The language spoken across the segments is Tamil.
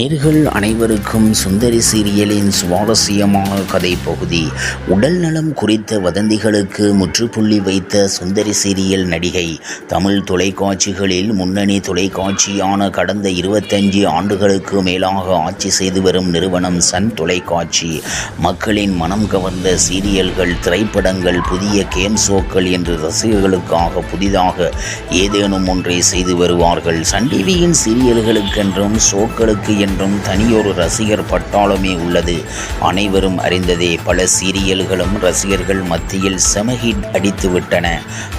நேர்கள் அனைவருக்கும் சுந்தரி சீரியலின் சுவாரஸ்யமான கதை பகுதி. உடல் நலம் குறித்த வதந்திகளுக்கு முற்றுப்புள்ளி வைத்த சுந்தரி சீரியல் நடிகை. தமிழ் தொலைக்காட்சிகளில் முன்னணி தொலைக்காட்சியான கடந்த 25 ஆண்டுகளுக்கு மேலாக ஆட்சி செய்து வரும் நிறுவனம் சன் தொலைக்காட்சி. மக்களின் மனம் கவர்ந்த சீரியல்கள், திரைப்படங்கள், புதிய கேம் ஷோக்கள் என்று ரசிகர்களுக்காக புதிதாக ஏதேனும் ஒன்றை செய்து வருவார்கள். சன் டிவியின் சீரியல்களுக்கென்றும் ஷோக்களுக்கு என்றும் தனியொரு ரசிகர் பட்டாளமே உள்ளது. அனைவரும் அறிந்ததே. பல சீரியல்களும் ரசிகர்கள் மத்தியில் செம ஹிட் அடித்துவிட்டன.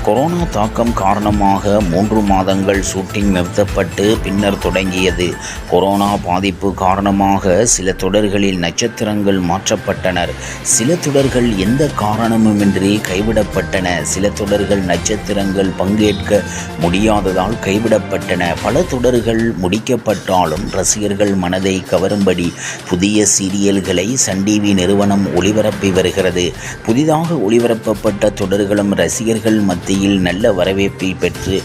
கொரோனா தாக்கம் காரணமாக 3 மாதங்கள் ஷூட்டிங் நிறுத்தப்பட்டு பின்னர் தொடங்கியது. கொரோனா பாதிப்பு காரணமாக சில தொடர்களில் நட்சத்திரங்கள் மாற்றப்பட்டனர். சில தொடர்கள் எந்த காரணமுமின்றி கைவிடப்பட்டன. சில தொடர்கள் நட்சத்திரங்கள் பங்கேற்க முடியாததால் கைவிடப்பட்டன. பல தொடர்கள் முடிக்கப்பட்டாலும் ரசிகர்கள் மனதை கவரும்படி புதிய சீரியல்களை சன் டிவி நிறுவனம் ஒளிபரப்பி வருகிறது. புதிதாக ஒளிபரப்பப்பட்ட தொடர்களும் ரசிகர்கள் மத்தியில் நல்ல வரவேற்பை பெற்று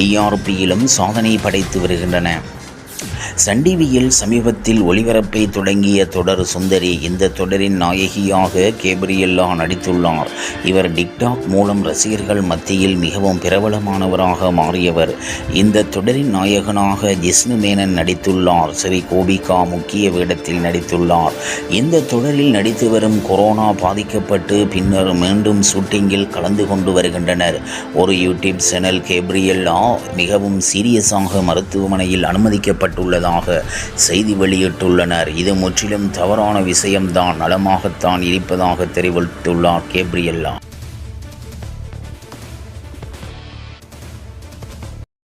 டிஆர்பியிலும் சாதனை படைத்து வருகின்றன. சன் டிவியில் சமீபத்தில் ஒளிபரப்பை தொடங்கிய தொடர் சுந்தரி. இந்த தொடரின் நாயகியாக கேப்ரியல்லா நடித்துள்ளார். இவர் டிக்டாக் மூலம் ரசிகர்கள் மத்தியில் மிகவும் பிரபலமானவராக மாறியவர். இந்த தொடரின் நாயகனாக ஜிஷ்ணு மேனன் நடித்துள்ளார். ஸ்ரீ கோபிகா முக்கிய வேடத்தில் நடித்துள்ளார். இந்த தொடரில் நடித்து வரும் கொரோனா பாதிக்கப்பட்டு பின்னர் மீண்டும் ஷூட்டிங்கில் கலந்து கொண்டு வருகின்றனர். ஒரு யூடியூப் சேனல் கேப்ரியல்லா மிகவும் சீரியஸாக மருத்துவமனையில் அனுமதிக்கப்பட்டுள்ளதாக செய்தி வெளியிட்டுள்ளனர். இது முற்றிலும் தவறான விஷயம்தான். நலமாகத்தான் இருப்பதாக தெரிவித்துள்ளார் கேப்ரியல்லா.